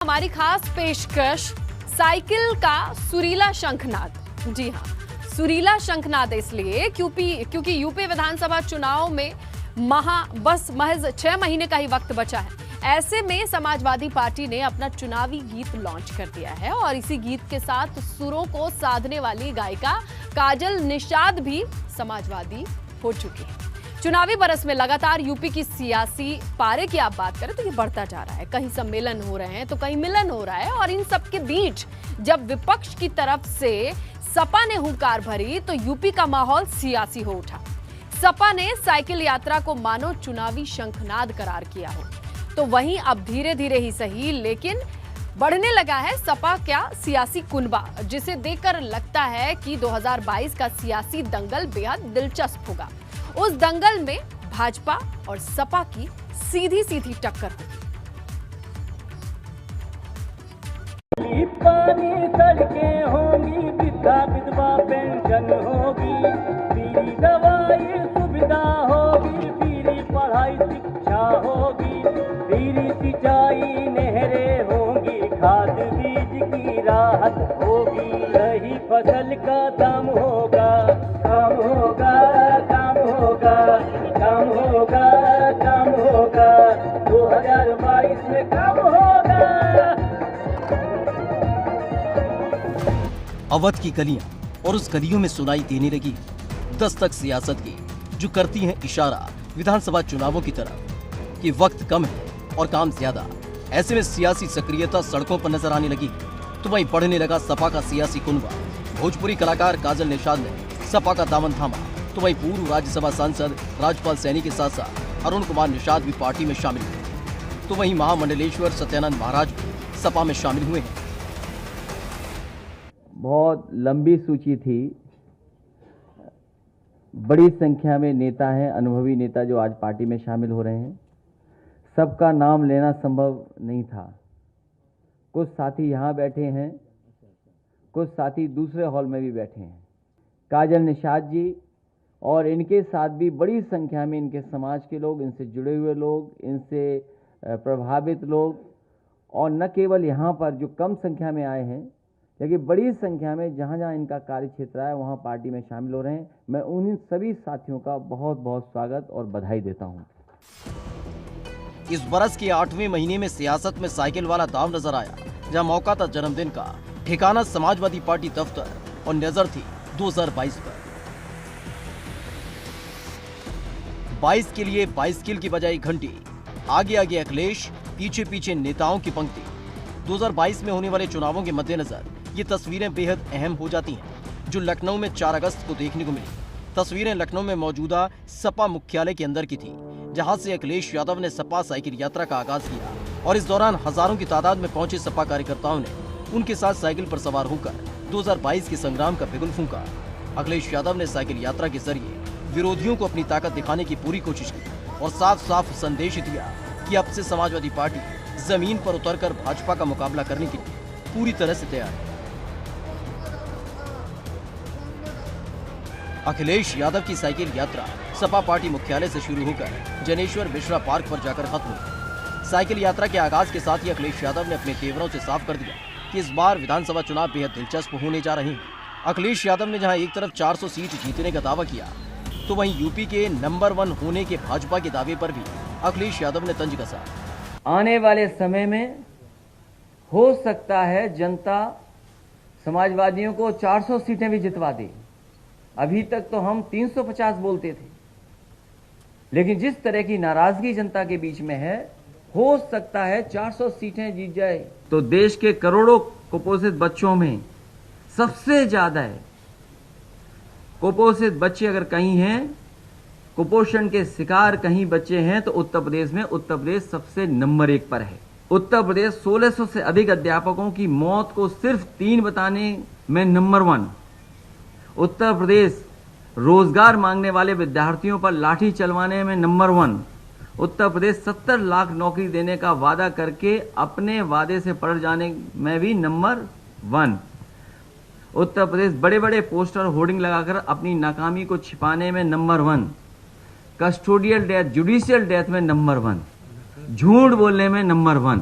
हमारी खास पेशकश साइकिल का सुरीला शंखनाद। जी हाँ, सुरीला शंखनाद इसलिए क्योंकि यूपी विधानसभा चुनाव में महज 6 महीने का ही वक्त बचा है। ऐसे में समाजवादी पार्टी ने अपना चुनावी गीत लॉन्च कर दिया है और इसी गीत के साथ सुरों को साधने वाली गायिका काजल निषाद भी समाजवादी हो चुकी है। चुनावी बरस में लगातार यूपी की सियासी पारे की आप बात करें तो ये बढ़ता जा रहा है। कहीं सम्मेलन हो रहे हैं तो कहीं मिलन हो रहा है और इन सब के बीच जब विपक्ष की तरफ से सपा ने हुंकार भरी तो यूपी का माहौल सियासी हो उठा। सपा ने साइकिल यात्रा को मानो चुनावी शंखनाद करार किया हो, तो वहीं अब धीरे धीरे ही सही लेकिन बढ़ने लगा है सपा क्या सियासी कुनबा, जिसे देखकर लगता है कि 2022 का सियासी दंगल बेहद दिलचस्प होगा। उस दंगल में भाजपा और सपा की सीधी सीधी टक्कर होगी। पानी सड़कें होंगी, वृद्धा विधवा पेंशन होगी, फ्री दवाई सुविधा होगी, फ्री पढ़ाई शिक्षा होगी, फ्री सिंचाई नहरें होंगी, खाद बीज की राहत होगी, रही फसल का दाम होगा, काम होगा, काम होगा, काम होगा, काम होगा, 2022 में काम होगा। अवध की गलियां और उस गलियों में सुनाई देने लगी दस्तक सियासत की, जो करती हैं इशारा विधानसभा चुनावों की तरफ कि वक्त कम है और काम ज्यादा। ऐसे में सियासी सक्रियता सड़कों पर नजर आने लगी तो वहीं बढ़ने लगा सपा का सियासी कुनबा। भोजपुरी कलाकार काजल निषाद ने सपा का दामन थामा तो वहीं पूर्व राज्यसभा सांसद राजपाल सैनी के साथ साथ अरुण कुमार निषाद भी पार्टी में शामिल हुए, तो वहीं महामंडलेश्वर सत्यानंद महाराज भी सपा में शामिल हुए हैं। बहुत लंबी सूची थी, बड़ी संख्या में नेता हैं, अनुभवी नेता जो आज पार्टी में शामिल हो रहे हैं। सबका नाम लेना संभव नहीं था। कुछ साथी यहाँ बैठे हैं, कुछ साथी दूसरे हॉल में भी बैठे हैं। काजल निषाद जी और इनके साथ भी बड़ी संख्या में इनके समाज के लोग, इनसे जुड़े हुए लोग, इनसे प्रभावित लोग, और न केवल यहाँ पर जो कम संख्या में आए हैं लेकिन बड़ी संख्या में जहाँ जहाँ इनका कार्य क्षेत्र है वहाँ पार्टी में शामिल हो रहे हैं। मैं उन सभी साथियों का बहुत बहुत स्वागत और बधाई देता हूँ। इस बरस के 8वें महीने में सियासत में साइकिल वाला दाव नजर आया, जहां मौका था जन्मदिन का, ठिकाना समाजवादी पार्टी दफ्तर और नजर थी 2022 पर। 22 के लिए बाइसिकल की बजाय घंटी, आगे आगे अखिलेश, पीछे पीछे नेताओं की पंक्ति। 2022 में होने वाले चुनावों के मद्देनजर ये तस्वीरें बेहद अहम हो जाती हैं, जो लखनऊ में 4 अगस्त को देखने को मिली। तस्वीरें लखनऊ में मौजूदा सपा मुख्यालय के अंदर की थी, जहां से अखिलेश यादव ने सपा साइकिल यात्रा का आगाज किया और इस दौरान हजारों की तादाद में पहुंचे सपा कार्यकर्ताओं ने उनके साथ साइकिल पर सवार होकर 2022 के संग्राम का बिगुल फूंका। अखिलेश यादव ने साइकिल यात्रा के जरिए विरोधियों को अपनी ताकत दिखाने की पूरी कोशिश की और साफ साफ संदेश दिया कि अब से समाजवादी पार्टी जमीन पर उतरकर भाजपा का मुकाबला करने के लिए पूरी तरह से तैयार है। अखिलेश यादव की साइकिल यात्रा सपा पार्टी मुख्यालय से शुरू होकर जनेश्वर मिश्रा पार्क पर जाकर खत्म हुई। साइकिल यात्रा के आगाज के साथ ही अखिलेश यादव ने अपने तेवरों से साफ कर दिया कि इस बार विधानसभा चुनाव बेहद दिलचस्प होने जा रहे हैं। अखिलेश यादव ने जहां एक तरफ 400 सीट जीतने का दावा किया तो वहीं यूपी के नंबर 1 होने के भाजपा के दावे पर भी अखिलेश यादव ने तंज कसा। आने वाले समय में हो सकता है जनता समाजवादियों को 400 सीटें भी जितवा दे। अभी तक तो हम 350 बोलते थे, लेकिन जिस तरह की नाराजगी जनता के बीच में है, हो सकता है 400 सीटें जीत जाए। तो देश के करोड़ों कुपोषित बच्चों में सबसे ज्यादा है कुपोषित बच्चे। अगर कहीं हैं, कुपोषण के शिकार कहीं बच्चे हैं तो उत्तर प्रदेश में उत्तर प्रदेश सबसे नंबर 1 पर है। उत्तर प्रदेश 1600 से अधिक अध्यापकों की मौत को सिर्फ 3 बताने में नंबर 1। उत्तर प्रदेश रोजगार मांगने वाले विद्यार्थियों पर लाठी चलवाने में नंबर 1। उत्तर प्रदेश 70 लाख नौकरी देने का वादा करके अपने वादे से पलट जाने में भी नंबर 1। उत्तर प्रदेश बड़े बड़े पोस्टर होर्डिंग लगाकर अपनी नाकामी को छिपाने में number 1। Custodial death, judicial death में नंबर 1। झूठ बोलने में नंबर 1।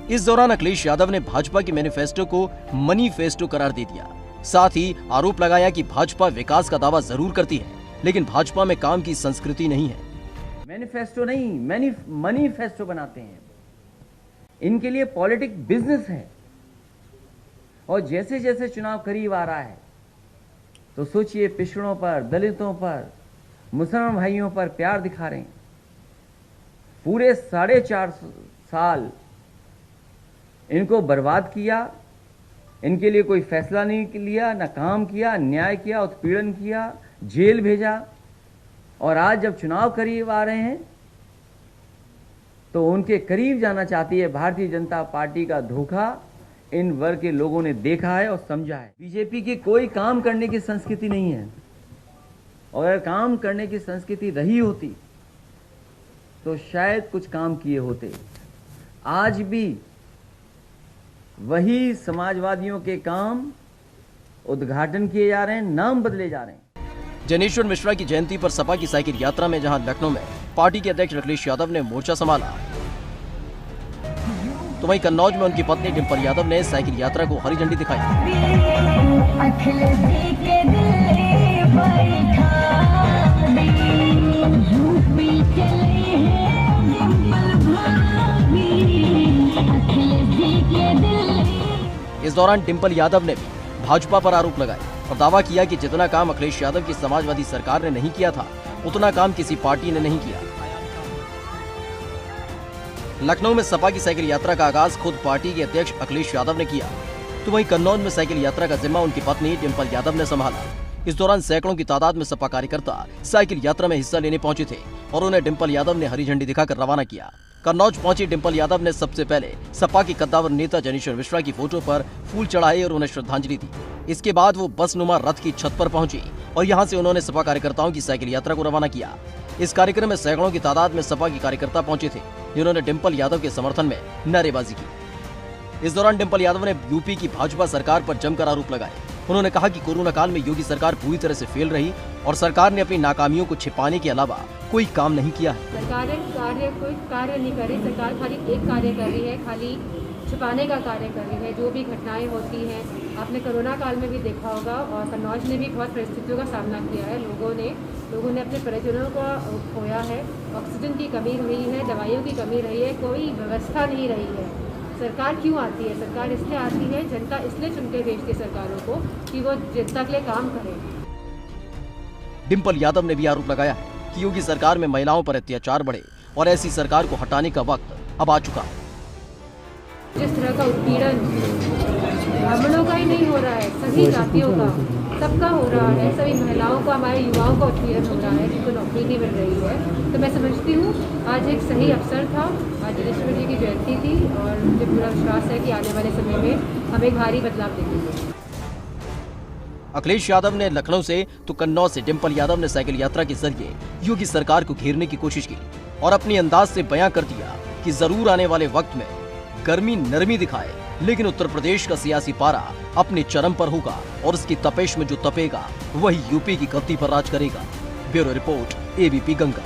इस दौरान अखिलेश यादव ने भाजपा के मैनिफेस्टो को मनीफेस्टो करार दे दिया। साथ ही आरोप लगाया कि भाजपा विकास का दावा जरूर करती है, लेकिन भाजपा में काम की संस्कृति नहीं है। मैनिफेस्टो नहीं, मनीफेस्टो बनाते हैं। इनके लिए पॉलिटिक्स बिजनेस है। और जैसे जैसे चुनाव करीब आ रहा है तो सोचिए, पिछड़ों पर, दलितों पर, मुसलमान भाइयों पर प्यार दिखा रहे हैं। पूरे 4.5 साल इनको बर्बाद किया, इनके लिए कोई फैसला नहीं लिया, न काम किया, न्याय किया, उत्पीड़न किया, जेल भेजा। और आज जब चुनाव करीब आ रहे हैं तो उनके करीब जाना चाहती है भारतीय जनता पार्टी का धोखा इन वर्ग के लोगों ने देखा है और समझा है। बीजेपी की कोई काम करने की संस्कृति नहीं है, और अगर काम करने की संस्कृति रही होती तो शायद कुछ काम किए होते। आज भी वही समाजवादियों के काम उद्घाटन किए जा रहे हैं, नाम बदले जा रहे हैं। जनेश्वर मिश्रा की जयंती पर सपा की साइकिल यात्रा में जहां लखनऊ में पार्टी के अध्यक्ष अखिलेश यादव ने मोर्चा संभाला, तो वहीं कन्नौज में उनकी पत्नी डिंपल यादव ने साइकिल यात्रा को हरी झंडी दिखाई। इस दौरान डिंपल यादव ने भी भाजपा पर आरोप लगाए और दावा किया कि जितना काम अखिलेश यादव की समाजवादी सरकार ने नहीं किया था, उतना काम किसी पार्टी ने नहीं किया। लखनऊ में सपा की साइकिल यात्रा का आगाज खुद पार्टी के अध्यक्ष अखिलेश यादव ने किया, तो वहीं कन्नौज में साइकिल यात्रा का जिम्मा उनकी पत्नी डिंपल यादव ने संभाला। इस दौरान सैकड़ों की तादाद में सपा कार्यकर्ता साइकिल यात्रा में हिस्सा लेने पहुंचे थे और उन्हें डिंपल यादव ने हरी झंडी दिखाकर रवाना किया। कन्नौज पहुंची डिंपल यादव ने सबसे पहले सपा के कद्दावर नेता जनेश्वर मिश्रा की फोटो पर फूल चढ़ाए और उन्हें श्रद्धांजलि दी। इसके बाद वो बसनुमा रथ की छत पर पहुंची और यहां से उन्होंने सपा कार्यकर्ताओं की साइकिल यात्रा को रवाना किया। इस कार्यक्रम में सैकड़ों की तादाद में सपा के कार्यकर्ता पहुंचे थे, जिन्होंने डिंपल यादव के समर्थन में नारेबाजी की। इस दौरान डिंपल यादव ने यूपी की भाजपा सरकार पर जमकर आरोप लगाए। उन्होंने कहा कि कोरोना काल में योगी सरकार पूरी तरह से फेल रही और सरकार ने अपनी नाकामियों को छिपाने के अलावा कोई काम नहीं किया है। सरकार कोई कार्य नहीं कर रही। सरकार खाली एक कार्य कर रही है, खाली छुपाने का कार्य कर रही है। जो भी घटनाएं होती हैं, आपने कोरोना काल में भी देखा होगा, और कन्नौज ने भी बहुत परिस्थितियों का सामना किया है। लोगों ने अपने परिजनों को खोया है, ऑक्सीजन की कमी रही है, दवाइयों की कमी रही है, कोई व्यवस्था नहीं रही है। सरकार क्यों आती है? सरकार इसलिए आती है, जनता इसलिए चुन के भेजती है सरकारों को कि वो जनता के लिए काम करे। डिंपल यादव ने भी आरोप लगाया है कि योगी सरकार में महिलाओं पर अत्याचार बढ़े और ऐसी सरकार को हटाने का वक्त अब आ चुका है। जिस तरह का उत्पीड़न ब्राह्मणों का ही नहीं हो रहा है, सभी जातियों का, सबका हो रहा है। सभी महिलाओं का, हमारे युवाओं का उत्पीड़न हो रहा है, जिनको नौकरी नहीं मिल रही है। तो मैं समझती हूँ आज एक सही अवसर था। आज जनेश्वर जी की जयंती थी और मुझे पूरा विश्वास है कि आने वाले समय में हम एक भारी बदलाव देखेंगे। अखिलेश यादव ने लखनऊ से तो कन्नौज से डिंपल यादव ने साइकिल यात्रा के जरिए योगी सरकार को घेरने की कोशिश की और अपनी अंदाज से बयां कर दिया कि जरूर आने वाले वक्त में गर्मी नरमी दिखाए, लेकिन उत्तर प्रदेश का सियासी पारा अपने चरम पर होगा और उसकी तपेश में जो तपेगा वही यूपी की गद्दी पर राज करेगा। Bureau report, ABP Ganga.